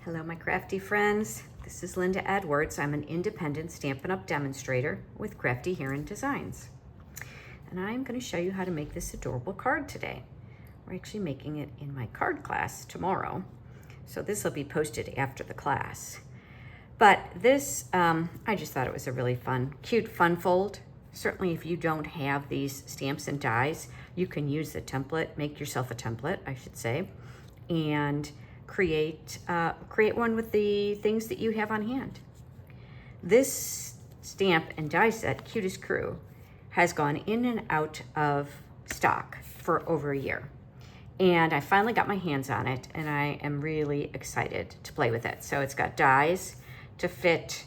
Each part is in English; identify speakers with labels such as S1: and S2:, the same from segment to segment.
S1: Hello, my crafty friends. This is Linda Edwards. I'm an independent Stampin' Up! Demonstrator with Crafty Heron Designs. And I'm going to show you how to make this adorable card today. We're actually making it in my card class tomorrow. So this will be posted after the class. But this, I just thought it was a really fun, cute fun fold. Certainly if you don't have these stamps and dies, you can use the template, make yourself a template, I should say, and create one with the things that you have on hand. This stamp and die set, Cutest Crew, has gone in and out of stock for over a year. And I finally got my hands on it, and I am really excited to play with it. So it's got dies to fit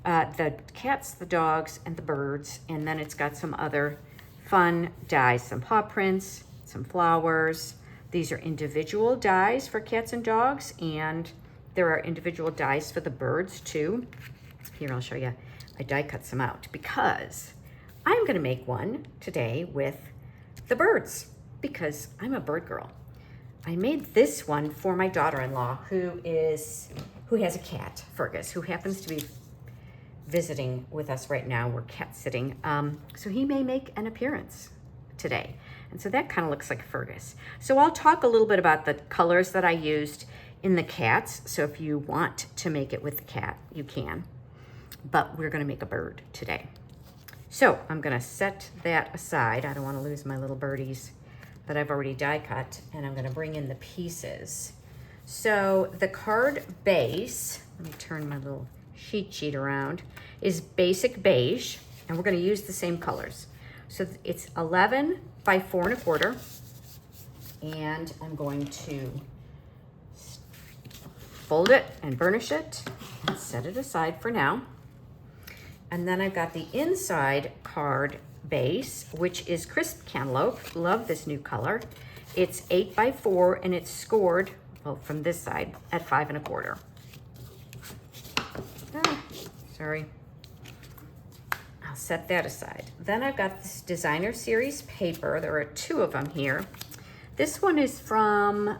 S1: the cats, the dogs, and the birds, and then it's got some other fun dies, some paw prints, some flowers. These are individual dies for cats and dogs, and there are individual dies for the birds too. Here, I'll show you. I die cut some out because I'm gonna make one today with the birds because I'm a bird girl. I made this one for my daughter-in-law who has a cat, Fergus, who happens to be visiting with us right now. We're cat sitting, so he may make an appearance today. And so that kind of looks like Fergus. So I'll talk a little bit about the colors that I used in the cats. So if you want to make it with the cat, you can. But we're gonna make a bird today. So I'm gonna set that aside. I don't wanna lose my little birdies that I've already die cut, and I'm gonna bring in the pieces. So the card base, let me turn my little sheet around, is basic beige, and we're gonna use the same colors. So it's 11 by 4 1/4, and I'm going to fold it and burnish it and set it aside for now. And then I've got the inside card base, which is crisp cantaloupe. Love this new color. It's 8 by 4, and it's scored, well, from this side at 5 1/4. Sorry. I'll set that aside. Then I've got this designer series paper. There are 2 of them here. This one is from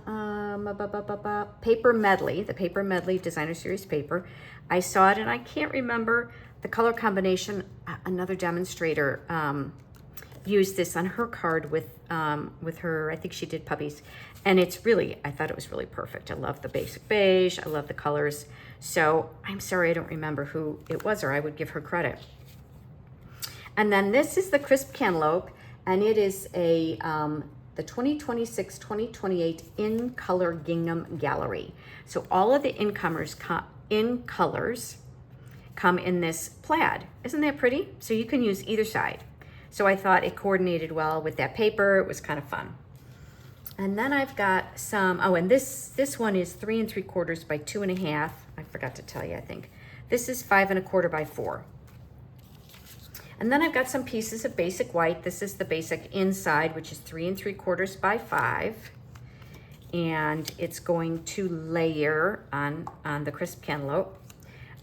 S1: Paper Medley, the Paper Medley designer series paper. I saw it and I can't remember the color combination. Another demonstrator used this on her card with her, I think she did puppies. And it's really, I thought it was really perfect. I love the basic beige. I love the colors. So I'm sorry I don't remember who it was, or I would give her credit. And then this is the crisp cantaloupe, and it is the 2026-2028 in color gingham gallery. So all of the incomers in colors come in this plaid. Isn't that pretty? So you can use either side. So I thought it coordinated well with that paper. It was kind of fun. And then I've got some, oh, and this one is 3 3/4 by 2 1/2. I forgot to tell you, I think. This is 5 1/4 by 4. And then I've got some pieces of basic white. This is the basic inside, which is 3 3/4 by 5. And it's going to layer on the crisp cantaloupe.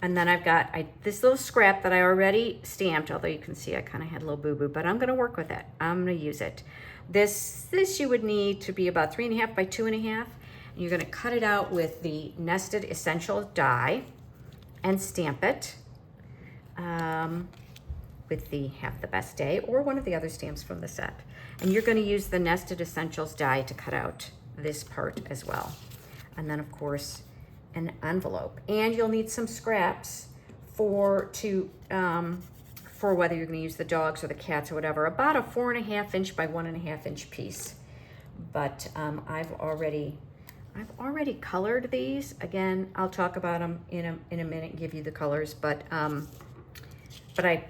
S1: And then I've got this little scrap that I already stamped, although you can see I kind of had a little boo-boo, but I'm gonna work with it. I'm gonna use it. This you would need to be about 3 1/2 by 2 1/2. And you're gonna cut it out with the nested essential die and stamp it. With the Have the Best Day or one of the other stamps from the set. And you're going to use the Nested Essentials die to cut out this part as well. And then of course, an envelope. And you'll need some scraps for whether you're going to use the dogs or the cats or whatever. About a 4 1/2 inch by 1 1/2 inch piece. But I've already colored these. Again, I'll talk about them in a minute and give you the colors, but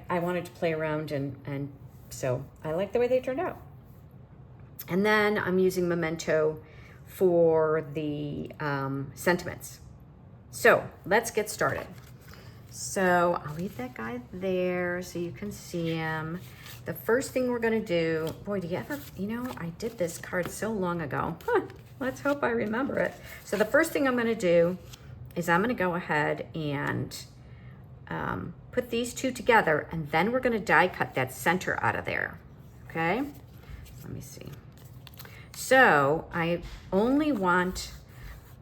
S1: I wanted to play around, and so I like the way they turned out. And then I'm using Memento for the sentiments. So let's get started. So I'll leave that guy there so you can see him. The first thing we're gonna do, boy, do you ever, I did this card so long ago. Let's hope I remember it. So the first thing I'm gonna do is I'm gonna go ahead and put these 2 together, and then we're gonna die cut that center out of there, okay? Let me see. So I only want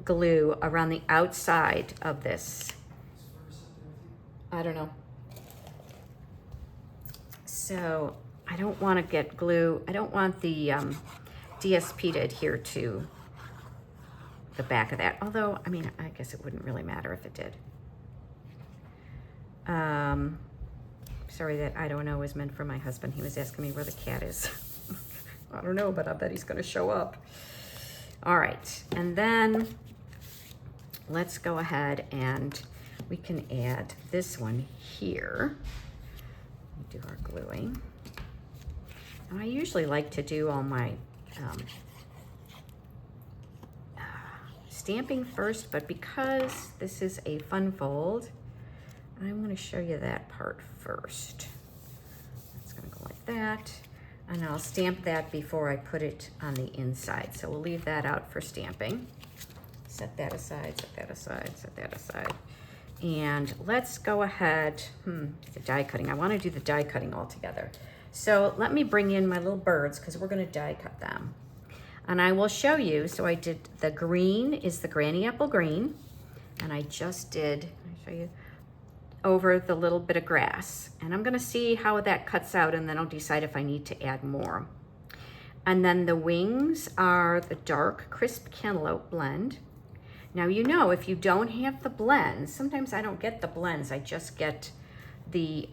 S1: glue around the outside of this. I don't know. So I don't want to get glue. I don't want the DSP to adhere to the back of that. Although, I mean, I guess it wouldn't really matter if it did. Sorry, that I don't know is meant for my husband. He was asking me where the cat is. I don't know, but I bet he's going to show up. All right, and then let's go ahead and we can add this one here. Do our gluing. And I usually like to do all my stamping first, but because this is a fun fold, I'm going to show you that part first. It's going to go like that, and I'll stamp that before I put it on the inside. So we'll leave that out for stamping. Set that aside, set that aside, set that aside. And let's go ahead, the die cutting. I want to do the die cutting all together. So let me bring in my little birds because we're going to die cut them. And I will show you, so I did the green is the granny apple green. And I just did, I'll show you, over the little bit of grass. And I'm going to see how that cuts out, and then I'll decide if I need to add more. And then the wings are the dark crisp cantaloupe blend. Now, you know, if you don't have the blends, sometimes I don't get the blends, I just get the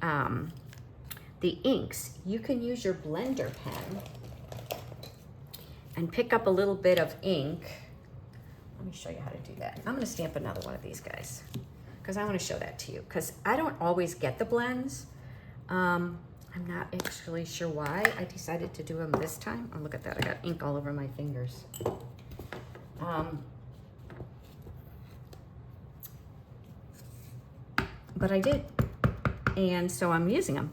S1: inks. You can use your blender pen and pick up a little bit of ink. Let me show you how to do that. I'm gonna stamp another one of these guys because I wanna show that to you because I don't always get the blends. I'm not actually sure why I decided to do them this time. Oh, look at that, I got ink all over my fingers. But I did, and so I'm using them.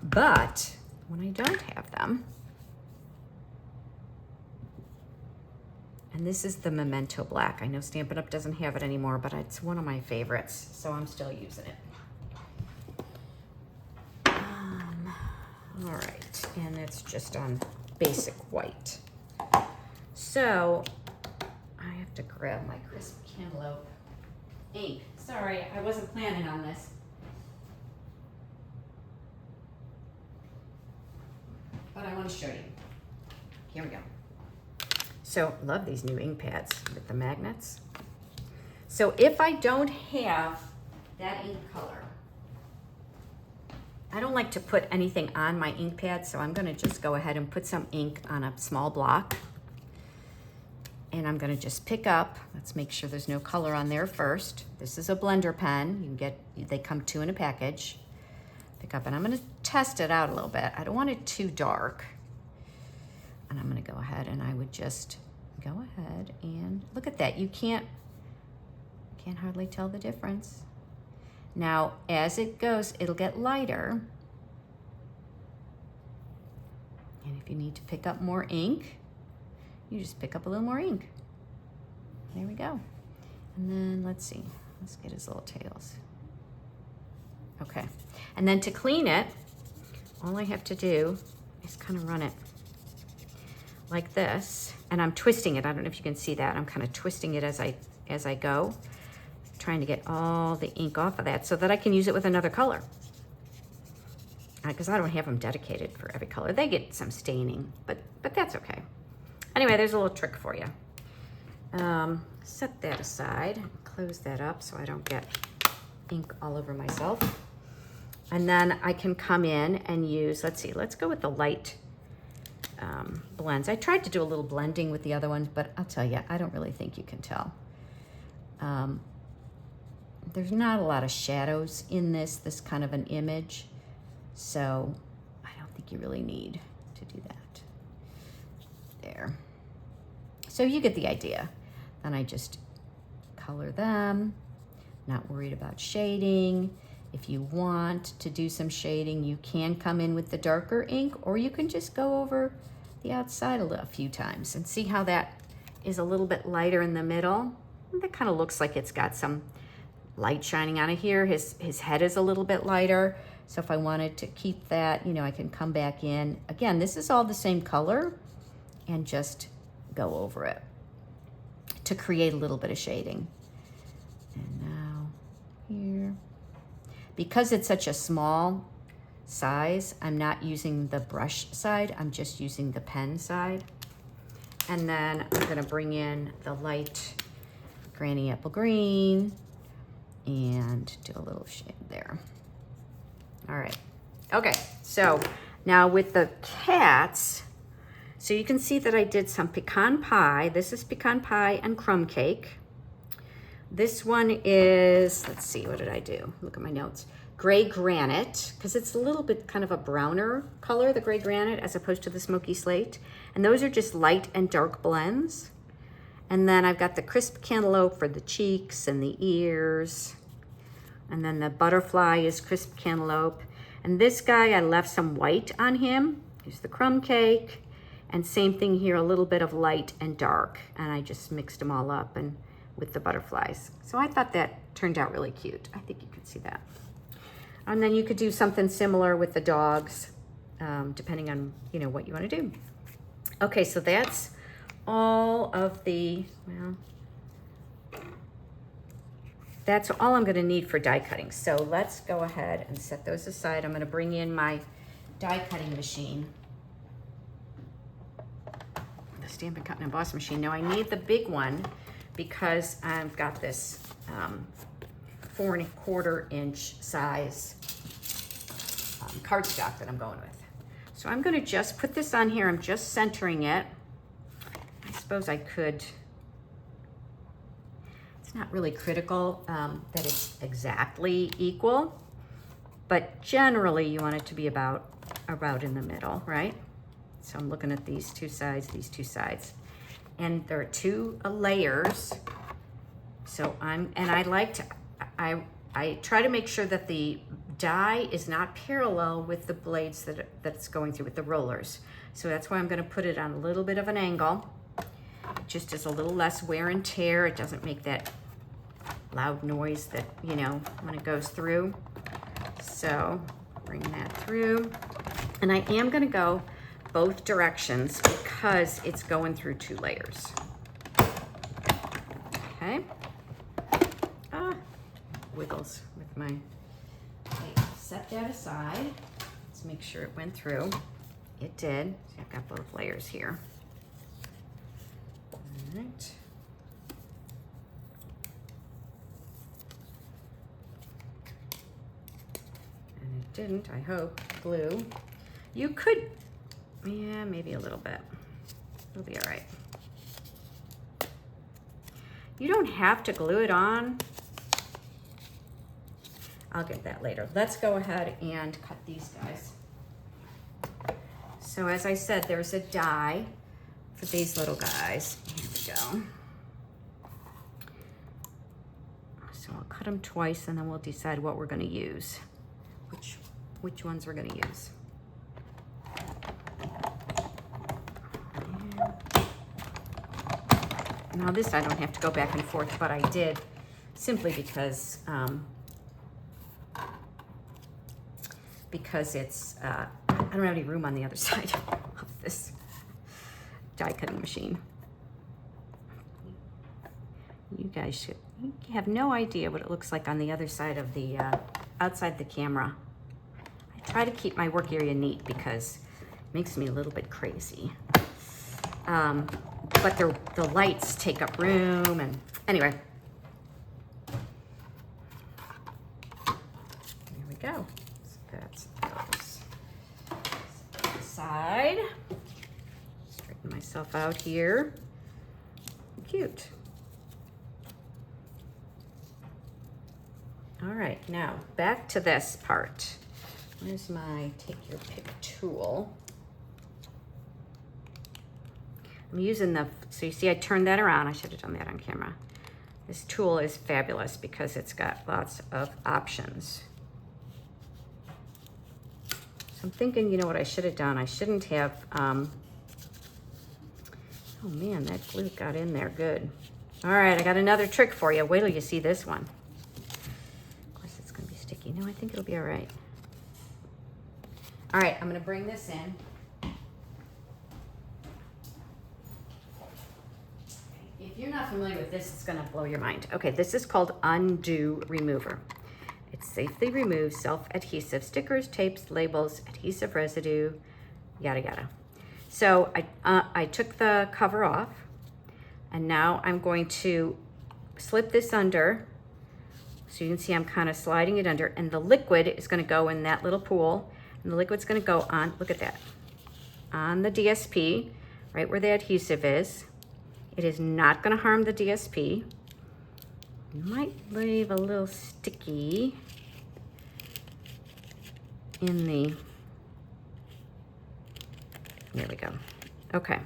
S1: But when I don't have them, and this is the Memento Black. I know Stampin' Up! Doesn't have it anymore, but it's one of my favorites, so I'm still using it. All right, and it's just on basic white. So I have to grab my crisp cantaloupe ink. Sorry, I wasn't planning on this. But I want to show you. Here we go. So, love these new ink pads with the magnets. So if I don't have that ink color, I don't like to put anything on my ink pad, so I'm going to just go ahead and put some ink on a small block. And I'm going to just pick up, let's make sure there's no color on there first. This is a blender pen. You can get, they come 2 in a package. Pick up, and I'm going to test it out a little bit. I don't want it too dark. And I'm going to go ahead and I would just go ahead and look at that. You can't hardly tell the difference. Now, as it goes, it'll get lighter. And if you need to pick up more ink, you just pick up a little more ink. There we go. And then let's see, let's get his little tails. Okay, and then to clean it, all I have to do is kind of run it like this, and I'm twisting it. I don't know if you can see that. I'm kind of twisting it as I go, trying to get all the ink off of that so that I can use it with another color. Because I don't have them dedicated for every color. They get some staining, but that's okay. Anyway, there's a little trick for you. Set that aside, close that up so I don't get ink all over myself. And then I can come in and use, let's see, let's go with the light blends. I tried to do a little blending with the other ones, but I'll tell you, I don't really think you can tell. There's not a lot of shadows in this kind of an image, so I don't think you really need to do that. There. So you get the idea. Then I just color them, not worried about shading. If you want to do some shading, you can come in with the darker ink, or you can just go over the outside a few times and see how that is a little bit lighter in the middle. That kind of looks like it's got some light shining on it here. His head is a little bit lighter. So if I wanted to keep that, you know, I can come back in. Again, this is all the same color and just go over it. to create a little bit of shading. And now here, because it's such a small size, I'm not using the brush side, I'm just using the pen side. And then I'm gonna bring in the light Granny Apple Green and do a little shade there. All right, okay, so now with the cats, so you can see that I did some pecan pie. This is pecan pie and crumb cake. This one is, let's see, what did I do? Look at my notes. Gray granite, because it's a little bit kind of a browner color, the gray granite, as opposed to the smoky slate. And those are just light and dark blends. And then I've got the crisp cantaloupe for the cheeks and the ears. And then the butterfly is crisp cantaloupe. And this guy, I left some white on him. Here's the crumb cake. And same thing here, a little bit of light and dark. And I just mixed them all up and with the butterflies. So I thought that turned out really cute. I think you could see that. And then you could do something similar with the dogs, depending on, you know, what you want to do. Okay, so that's all of the, well, that's all I'm gonna need for die cutting. So let's go ahead and set those aside. I'm gonna bring in my die cutting machine, the Stampin' Cut and Emboss machine. Now I need the big one because I've got this 4 1/4 inch size cardstock that I'm going with. So I'm gonna just put this on here. I'm just centering it. I suppose I could, it's not really critical that it's exactly equal, but generally you want it to be about in the middle, right? So I'm looking at these two sides, and there are 2 layers. So I try to make sure that the die is not parallel with the blades that it's going through with the rollers. So that's why I'm gonna put it on a little bit of an angle, just as a little less wear and tear. It doesn't make that loud noise that, you know, when it goes through. So bring that through. And I am gonna go both directions because it's going through 2 layers. Okay. Wiggles with my, okay, set that aside. Let's make sure it went through. It did. So I've got both layers here. All right. And it didn't, I hope, glue. You could, yeah, maybe a little bit. It'll be all right. You don't have to glue it on. I'll get that later. Let's go ahead and cut these guys. So as I said, there's a die for these little guys. Here we go. So I'll cut them twice and then we'll decide what we're gonna use. Which ones we're gonna use. Now this I don't have to go back and forth, but I did simply because it's, I don't have any room on the other side of this die cutting machine. You guys you have no idea what it looks like on the other side of the, outside the camera. I try to keep my work area neat because it makes me a little bit crazy. But the lights take up room, and anyway. There we go. So that's those. Side. Straighten myself out here. Cute. All right, now back to this part. Where's my take your pick tool? I'm using so you see I turned that around. I should have done that on camera. This tool is fabulous because it's got lots of options. So I'm thinking, you know what I should have done? I shouldn't have, oh man, that glue got in there good. All right, I got another trick for you. Wait till you see this one. Of course it's gonna be sticky. No, I think it'll be all right. All right, I'm gonna bring this in. If If you're not familiar with this, it's gonna blow your mind. Okay, this is called Undo Remover. It safely removes self-adhesive stickers, tapes, labels, adhesive residue, yada yada. So I took the cover off, and now I'm going to slip this under. So you can see I'm kind of sliding it under, and the liquid is gonna go in that little pool, and the liquid's gonna go on, look at that, on the DSP, right where the adhesive is. It is not gonna harm the DSP. It might leave a little sticky in the, there we go. Okay,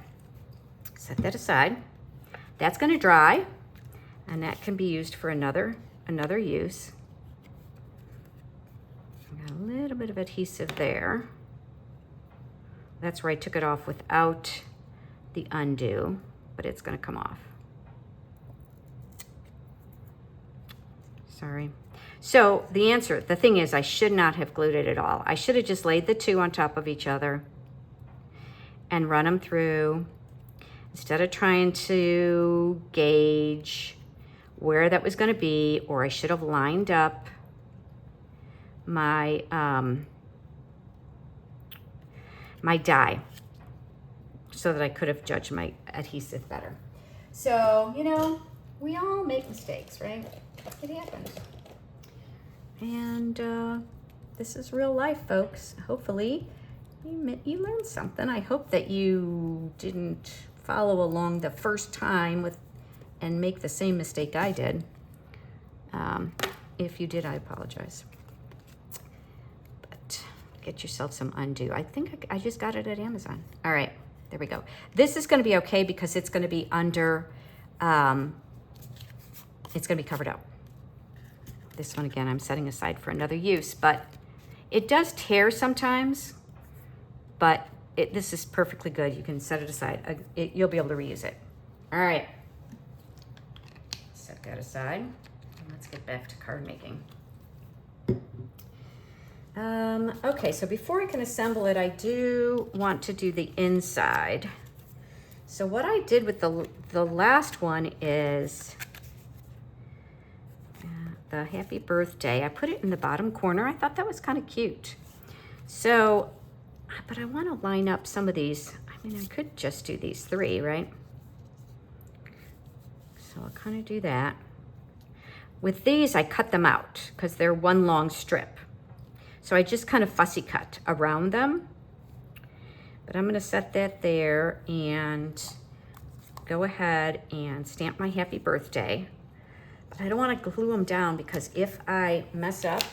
S1: set that aside. That's gonna dry, and that can be used for another use. I got a little bit of adhesive there. That's where I took it off without the undo, but it's gonna come off. Sorry. So the thing is, I should not have glued it at all. I should have just laid the two on top of each other and run them through, instead of trying to gauge where that was gonna be, or I should have lined up my, my die so that I could have judged my adhesive better. So, you know, we all make mistakes, right? It happens. And this is real life, folks. Hopefully you learned something. I hope that you didn't follow along the first time and make the same mistake I did. If you did, I apologize. But get yourself some undo. I think I just got it at Amazon. All right, there we go. This is gonna be okay because it's gonna be under, it's gonna be covered up. This one, again, I'm setting aside for another use, but it does tear sometimes, but this is perfectly good. You can set it aside. You'll be able to reuse it. All right, set that aside. And let's get back to card making. Okay, so before I can assemble it, I do want to do the inside. So what I did with the last one is the happy birthday. I put it in the bottom corner. I thought that was kind of cute. So, but I want to line up some of these. I mean, I could just do these three, right? So I'll kind of do that. With these, I cut them out because they're one long strip. So I just kind of fussy cut around them. But I'm going to set that there and go ahead and stamp my happy birthday. But I don't want to glue them down because if I mess up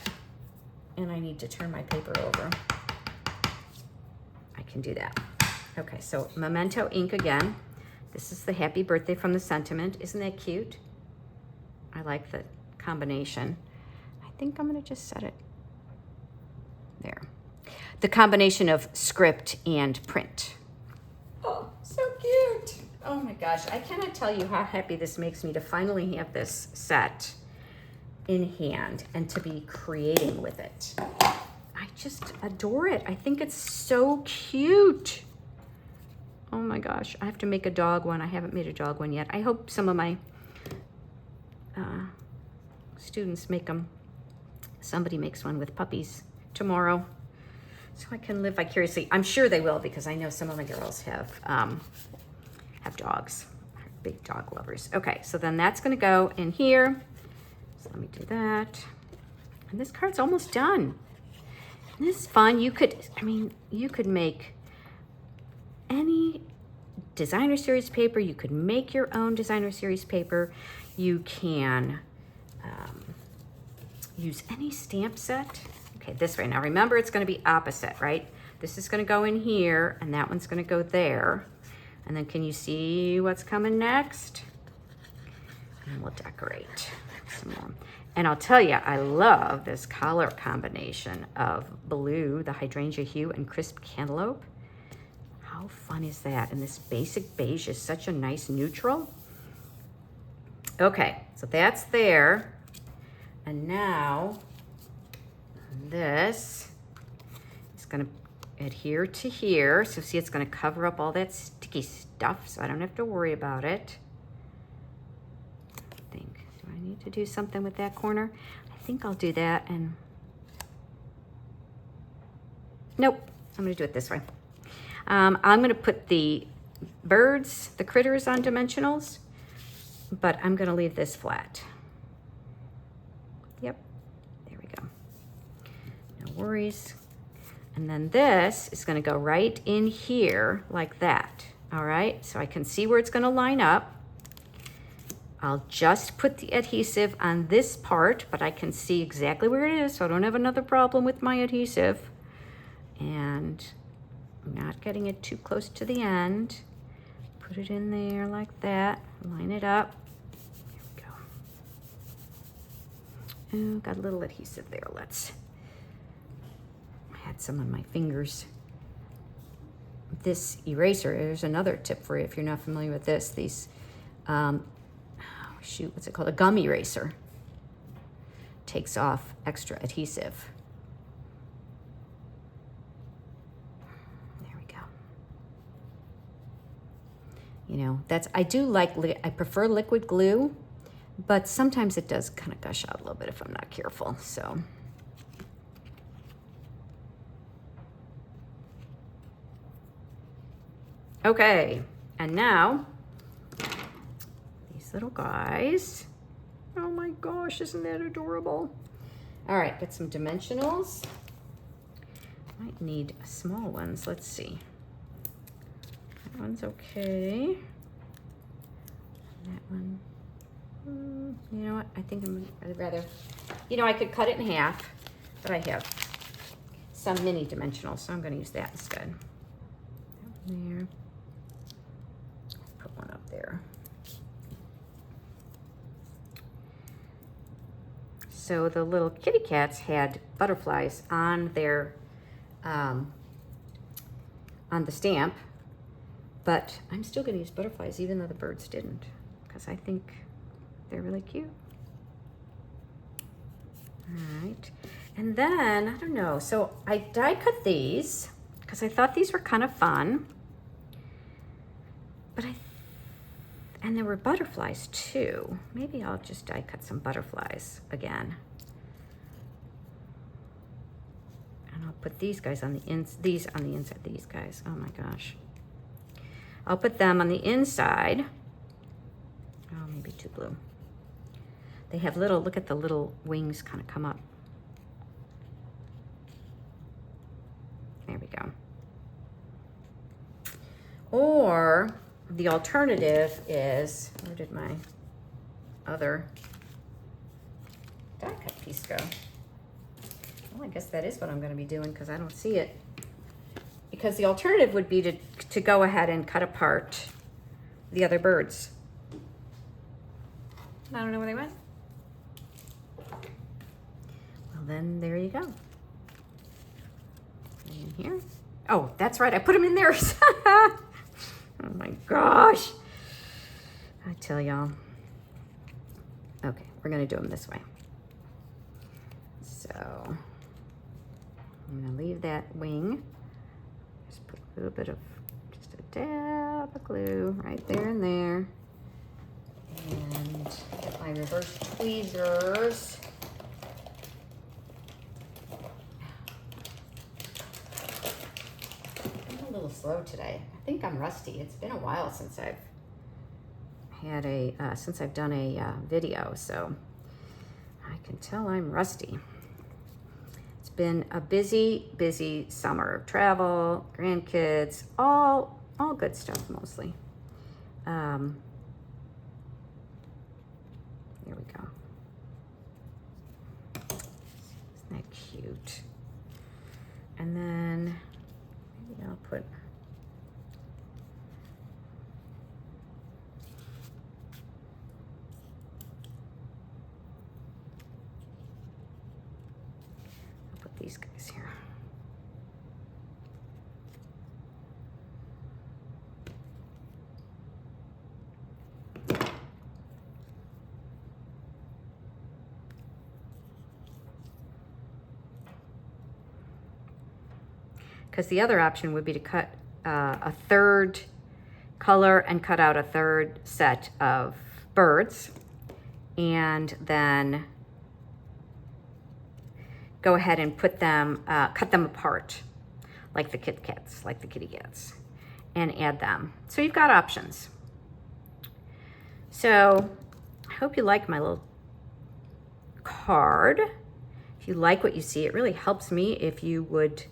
S1: and I need to turn my paper over, I can do that. Okay, so Memento ink again. This is the happy birthday from the sentiment. Isn't that cute? I like the combination. I think I'm gonna just set it there. The combination of script and print. Oh, so cute. Oh my gosh, I cannot tell you how happy this makes me to finally have this set in hand and to be creating with it. I just adore it. I think it's so cute. Oh my gosh, I have to make a dog one. I haven't made a dog one yet. I hope some of my students make them. Somebody makes one with puppies tomorrow so I can live vicariously. I'm sure they will because I know some of my girls have dogs, big dog lovers. Okay, so then that's gonna go in here. So let me do that. And this card's almost done. And this is fun. You could make any designer series paper. You could make your own designer series paper. You can use any stamp set. Okay, this way. Now remember, it's gonna be opposite, right? This is gonna go in here and that one's gonna go there. And then can you see what's coming next? And we'll decorate some more. And I'll tell you, I love this color combination of blue, the hydrangea hue, and crisp cantaloupe. How fun is that? And this basic beige is such a nice neutral. Okay, so that's there. And now this is gonna adhere to here. So see, it's gonna cover up all that sticky stuff, so I don't have to worry about it. need to do something with that corner. I think I'll do that and, nope, I'm gonna do it this way. I'm gonna put the birds, the critters on dimensionals, but I'm gonna leave this flat. Yep, there we go. No worries. And then this is gonna go right in here like that. All right, so I can see where it's gonna line up. I'll just put the adhesive on this part, but I can see exactly where it is, so I don't have another problem with my adhesive. And I'm not getting it too close to the end. Put it in there like that, line it up. There we go. Oh, got a little adhesive there. I had some on my fingers. This eraser, there's another tip for you if you're not familiar with this. These, shoot, what's it called? A gum eraser. Takes off extra adhesive. There we go. You know, I prefer liquid glue, but sometimes it does kind of gush out a little bit if I'm not careful, so. Okay, and now, these little guys. Oh my gosh, isn't that adorable? All right, get some dimensionals. Might need small ones, let's see. That one's okay. That one, you know what, I think I'd rather, you know, I could cut it in half, but I have some mini dimensionals, so I'm gonna use that instead. That one there. Put one up there. So the little kitty cats had butterflies on their, on the stamp, but I'm still gonna use butterflies even though the birds didn't, because I think they're really cute. All right, and then, I don't know, so I die cut these because I thought these were kind of fun, but and there were butterflies too. Maybe I'll just die cut some butterflies again. And I'll put these guys on the these on the inside, these guys. Oh my gosh. I'll put them on the inside. Oh, maybe too blue. They have little, look at the little wings kind of come up. There we go. Or the alternative is, where did my other die cut piece go? Well, I guess that is what I'm going to be doing because I don't see it. Because the alternative would be to go ahead and cut apart the other birds. I don't know where they went. Well, then there you go. In here. Oh, that's right. I put them in there. Oh my gosh. I tell y'all. Okay, we're gonna do them this way. So I'm gonna leave that wing. Just put a little bit of, just a dab of glue right there and there. And get my reverse tweezers. I'm a little slow today. I think I'm rusty. It's been a while since I've had since I've done a video, so I can tell I'm rusty. It's been a busy summer. Travel, grandkids, all good stuff mostly. There we go. Isn't that cute? And then maybe I'll put these guys here. Because the other option would be to cut a third color and cut out a third set of birds and then go ahead and put them, cut them apart like the kitty cats, and add them. So you've got options. So I hope you like my little card. If you like what you see, it really helps me if you would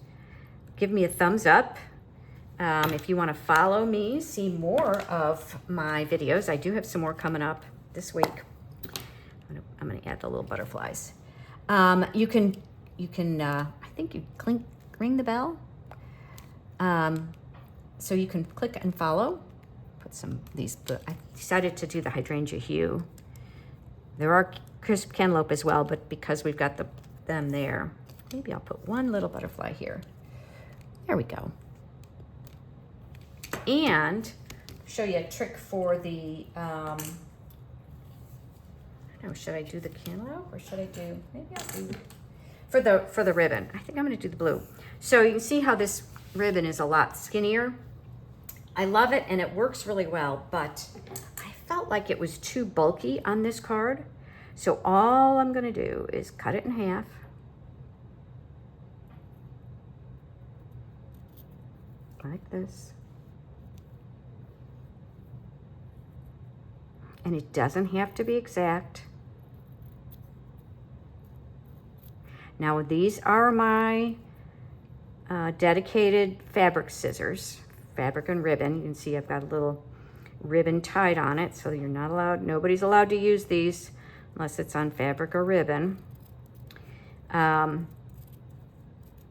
S1: give me a thumbs up. If you want to follow me, see more of my videos, I do have some more coming up this week. I'm going to add the little butterflies. You can I think you ring the bell. So you can click and follow. Put some of these, I decided to do the hydrangea hue. There are crisp cantaloupe as well, but because we've got them there, maybe I'll put one little butterfly here. There we go. And show you a trick for the, I don't know, should I do the cantaloupe or should I do, maybe I'll do, for the ribbon. I think I'm gonna do the blue. So you can see how this ribbon is a lot skinnier. I love it and it works really well, but I felt like it was too bulky on this card. So all I'm gonna do is cut it in half. Like this. And it doesn't have to be exact. Now these are my dedicated fabric scissors, fabric and ribbon. You can see I've got a little ribbon tied on it, so you're not allowed, nobody's allowed to use these unless it's on fabric or ribbon.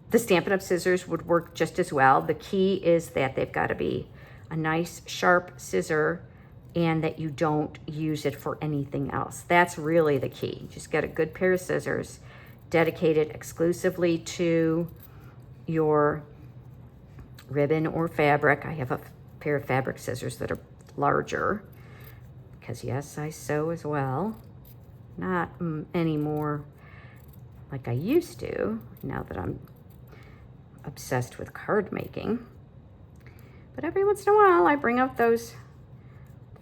S1: The Stampin' Up! Scissors would work just as well. The key is that they've got to be a nice sharp scissor and that you don't use it for anything else. That's really the key. Just get a good pair of scissors dedicated exclusively to your ribbon or fabric. I have a pair of fabric scissors that are larger because yes, I sew as well. Not anymore like I used to now that I'm obsessed with card making. But every once in a while I bring out those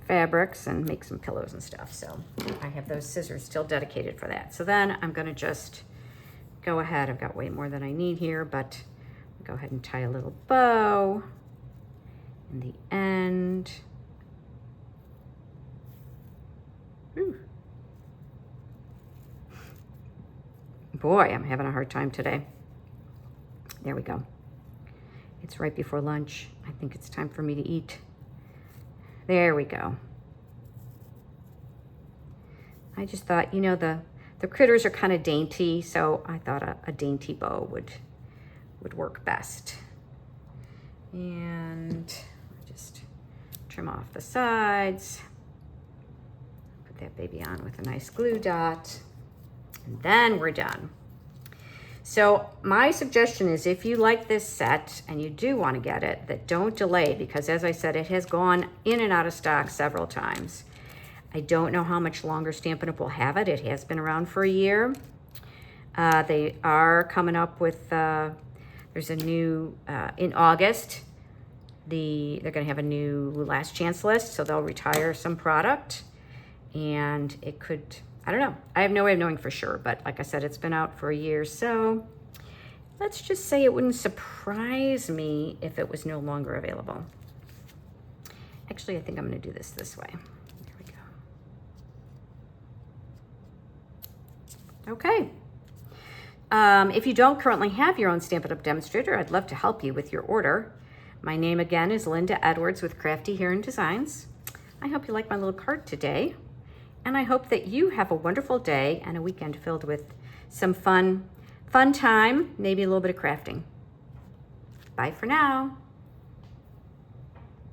S1: fabrics and make some pillows and stuff. So I have those scissors still dedicated for that. So then I'm gonna just go ahead. I've got way more than I need here, but go ahead and tie a little bow in the end. Ooh. Boy, I'm having a hard time today. There we go. It's right before lunch. I think it's time for me to eat. There we go. I just thought, you know, the critters are kind of dainty, so I thought a dainty bow would work best. And just trim off the sides. Put that baby on with a nice glue dot. And then we're done. So my suggestion is if you like this set and you do want to get it, that don't delay, because as I said, it has gone in and out of stock several times. I don't know how much longer Stampin' Up! Will have it. It has been around for a year. They are coming up with, there's a new, in August, they're gonna have a new last chance list, so they'll retire some product. And it could, I don't know. I have no way of knowing for sure, but like I said, it's been out for a year, so let's just say it wouldn't surprise me if it was no longer available. Actually, I think I'm gonna do this way. There we go. Okay. If you don't currently have your own Stampin' Up! Demonstrator, I'd love to help you with your order. My name again is Linda Edwards with Crafty Heron Designs. I hope you like my little card today. And I hope that you have a wonderful day and a weekend filled with some fun time, maybe a little bit of crafting. Bye for now.